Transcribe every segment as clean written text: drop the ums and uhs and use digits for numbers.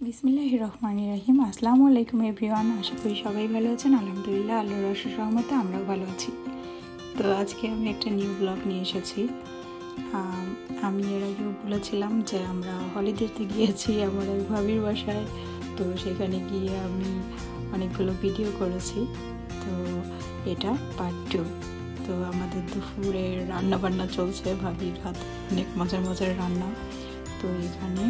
বিসমিল্লাহির রহমানির রহিম। আসসালামু আলাইকুম এভরিওয়ান। আশা করি সবাই ভালো আছেন। আলহামদুলিল্লাহ, আল্লাহর অশেষ রহমতে আমরাও ভালো আছি। তো আজকে আমি একটা নিউ ব্লগ নিয়ে এসেছি। আমি এর আগেও বলেছিলাম যে আমরা হলিডেতে গিয়েছি আমার এক ভাবির বাসায়। তো সেখানে গিয়ে আমি অনেকগুলো ভিডিও করেছি। তো এটা পার্ট 2। তো আমাদের দুপুরের রান্না বান্না চলছে, ভাবির হাত অনেক মজার মজার রান্না। তো এখানে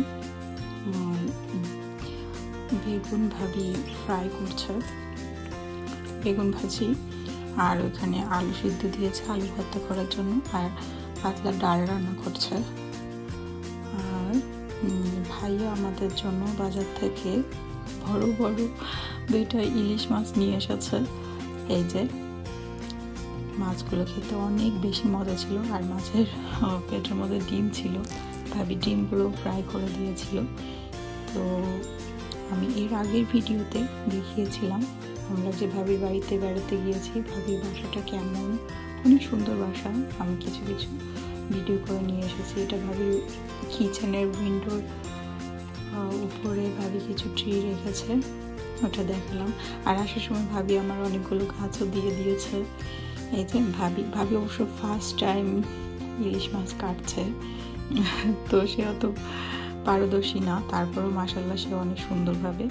বেগুন ভাবি ফ্রাই করছে, বেগুন ভাজি, আর ওখানে আলু সিদ্ধ দিয়েছে আলু ভর্তা করার জন্য, আর পাতলা ডাল রান্না করছে। আর ভাইয়া আমাদের জন্য বাজার থেকে বড় বড় 2টা ইলিশ মাছ নিয়ে এসেছে। এই যে মাছগুলো খেতে অনেক বেশি মজা ছিল, আর মাছের পেটের মধ্যে ডিম ছিল, ভাবি ডিমগুলো ফ্রাই করে দিয়েছিল। তো আমি এর আগের ভিডিওতে দেখিয়েছিলাম আমরা যে ভাবির বাড়িতে বেড়াতে গিয়েছি, ভাবির বাসাটা কেমন, অনেক সুন্দর বাসা। আমি কিছু কিছু ভিডিও করে নিয়ে এসেছি। এটা ভাবির কিচেনের উইন্ডোর উপরে ভাবি কিছু ট্রি রেখেছে, ওটা দেখালাম। আর আসার সময় ভাবি আমার অনেকগুলো গাছও দিয়ে দিয়েছে। এই যে ভাবি অবশ্য ফার্স্ট টাইম ইলিশ মাছ কাটছে, তো সে অত পারদর্শী না, তারপরেও মাশাআল্লাহ সে অনেক সুন্দরভাবে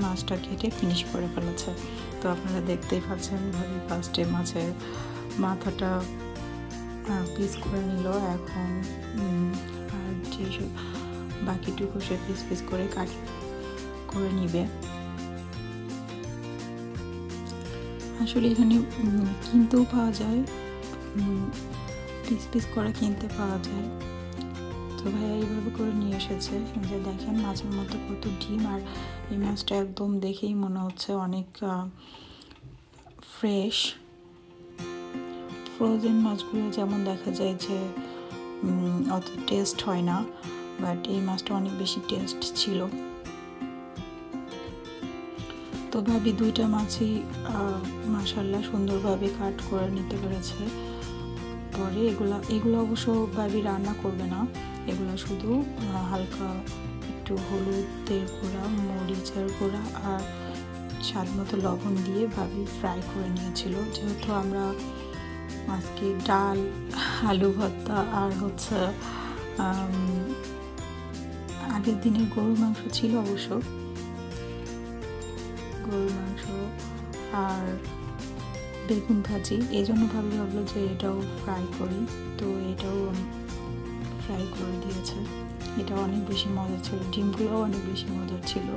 মাছটা কেটে ফিনিশ করে ফেলেছে। তো আপনারা দেখতেই পাচ্ছেন ভাবি ফার্স্টে মাছের মাথাটা পিস করে নিল, এখন আর যেসব বাকিটুকু সে পিস পিস করে কাট করে নিবে। আসলে এখানে কিনতেও পাওয়া যায়, পিস পিস করা কিনতে পাওয়া যায়। তো ভাইয়া এইভাবে করে নিয়ে এসেছে। যে দেখেন মাছের মধ্যে কত ডিম, আর এই মাছটা একদম দেখেই মনে হচ্ছে অনেক ফ্রেশ। ফ্রোজেন মাছগুলো যেমন দেখা যায় যে অত টেস্ট হয় না, বাট এই মাছটা অনেক বেশি টেস্ট ছিল। তো ভাবি 2টা মাছই মাশাআল্লাহ সুন্দরভাবে কাট করে নিতে পেরেছে। পরে এগুলো অবশ্য ভাবি রান্না করবে না, এগুলো শুধু হালকা একটু হলুদের গুঁড়া, মরিচের গুঁড়া আর স্বাদ মতো লবণ দিয়ে ভাবি ফ্রাই করে নিয়েছিল। যেহেতু আমরা আজকে ডাল, আলু ভর্তা আর হচ্ছে আগের দিনের গরুর মাংস ছিল, অবশ্য গরুর মাংস আর বেগুন ভাজি, এই জন্য ভাবলো যে এটাও ফ্রাই করি। তো এটাও ফ্রাই করে দিয়েছে। এটা অনেক বেশি মজা ছিল, ডিমগুলোও অনেক বেশি মজার ছিল।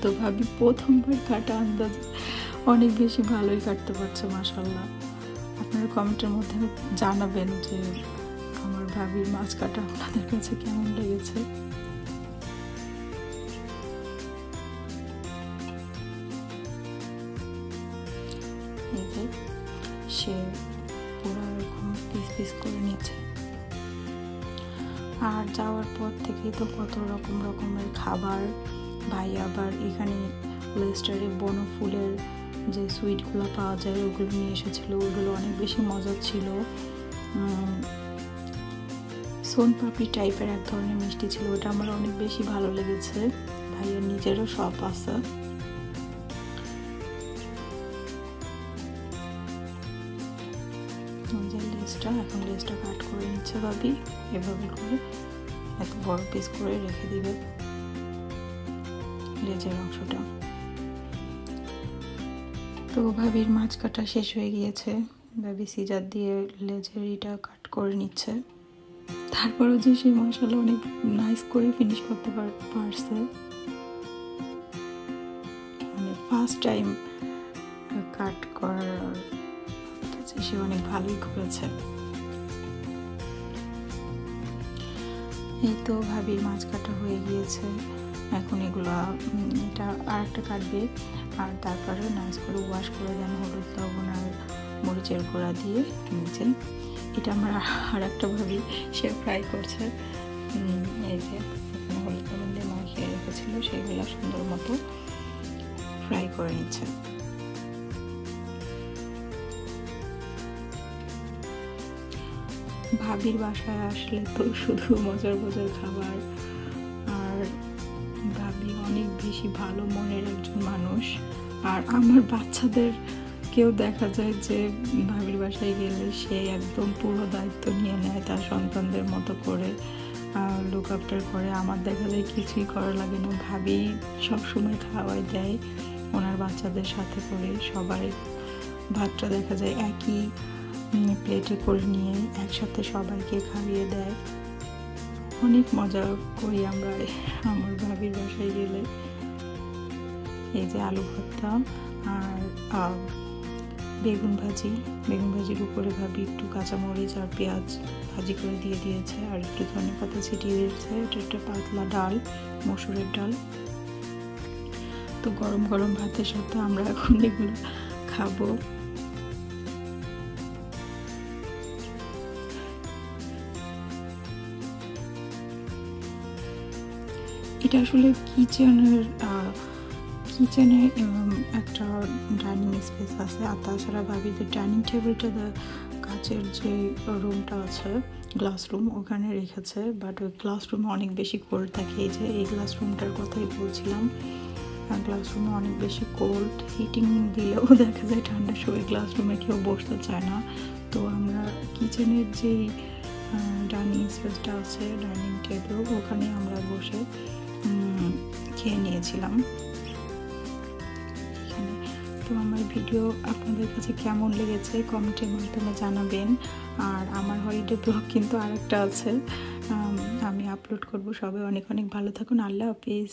তো ভাবি প্রথমবার কাটা আন্দাজ অনেক বেশি ভালোই কাটতে পারছে মাশাআল্লাহ। আপনারা কমেন্টের মধ্যে জানাবেন যে আমার ভাবির মাছ কাটা আপনাদের কাছে কেমন লেগেছে। এই যে সে পুরো এরকম পিস পিস করে নিচ্ছে। আর যাওয়ার পর থেকে তো কত রকমের খাবার। ভাই আবার এখানে লেস্টারে বনফুলের যে সুইটগুলো পাওয়া যায় ওগুলো নিয়ে এসেছিলো, ওগুলো অনেক বেশি মজার ছিল। সোনপাপড়ি টাইপের এক ধরনের মিষ্টি ছিল, ওটা আমার অনেক বেশি ভালো লেগেছে। ভাইয়ের নিজেরও শপ আছে। এখন লেসটা কাট করে নিচ্ছে ভাবি, এভাবে করে এত বড় পিস করে রেখে দিবে লেজের অংশটা। তো ভাবির মাছ কাটা শেষ হয়ে গিয়েছে, ভাবি সিজার দিয়ে লেজের এটা কাট করে নিচ্ছে। তারপরেও যে সেই মশলা অনেক নাইস করে ফিনিশ করতে পারছে, মানে ফার্স্ট টাইম কাট করার সে অনেক ভালোই করেছে। এই তো ভাবির মাছ কাটা হয়ে গিয়েছে, এখন এগুলা এটা আর একটা কাটবে, আর তারপরে নাইস করে ওয়াশ করে দেন হলুদ, লবণ আর মরিচের গুঁড়া দিয়ে নিচে। এটা আমার আর একটা ভাবি সে ফ্রাই করছে। এই যে এখানে হলুদ লবণ দিয়ে মাখিয়ে রেখেছিল, সেগুলো সুন্দর মতো ফ্রাই করে নিচ্ছে। ভাবির বাসায় আসলে তো শুধু মজার খাবার, আর বেশি ভালো মনের একজন মানুষ। আর আমার বাচ্চাদের কেউ দেখা যায় যে ভাবির বাসায় গেলে সে একদম পুরো দায়িত্ব নিয়ে নেয় তার সন্তানদের মতো করে, লুক আফটার করে। আমার দেখা যায় কিছুই করা লাগে না, ভাবি সবসময় খাওয়াই দেয় ওনার বাচ্চাদের সাথে করে। সবাই ভাতটা দেখা যায় একই প্লেটে করে নিয়ে একসাথে সবাইকে খাইয়ে দেয়। অনেক মজা করি আমরা আমার ভাবির বাসায় গেলে। এই যে আলু ভর্তা আর বেগুন ভাজির উপরে ভাবি একটু কাঁচামরিচ আর পেঁয়াজ ভাজি করে দিয়ে দিয়েছে, আর একটু ধনেপাতা ছিটিয়ে দিয়েছে। এটা একটা পাতলা ডাল, মসুরের ডাল। তো গরম গরম ভাতের সাথে আমরা এখন এগুলো খাবো। এটা আসলে কিচেনের একটা ডাইনিং স্পেস আছে। আর তাছাড়া ভাবিদের ডাইনিং টেবিলটা কাচের যে রুমটা আছে, গ্লাস রুম, ওখানে রেখেছে। বাট ওই গ্লাস রুমে অনেক বেশি কোল্ড থাকে। এই যে এই গ্লাস রুমটার কথাই বলছিলাম, গ্লাস রুমে অনেক বেশি কোল্ড। হিটিং দিলেও দেখা যায় ঠান্ডার সময় গ্লাস রুমে কেউ বসতে চায় না। তো আমরা কিচেনের যেই ডাইনিং স্পেসটা আছে, ডাইনিং টেবিল, ওখানে আমরা বসে খেয়ে নিয়েছিলাম এখানে। তো আমার ভিডিও আপনাদের কাছে কেমন লেগেছে কমেন্টের মাধ্যমে জানাবেন। আর আমার হলিডে ব্লগ কিন্তু আরেকটা আছে, আমি আপলোড করব। সবাই অনেক অনেক ভালো থাকুন। আল্লাহ হাফিজ।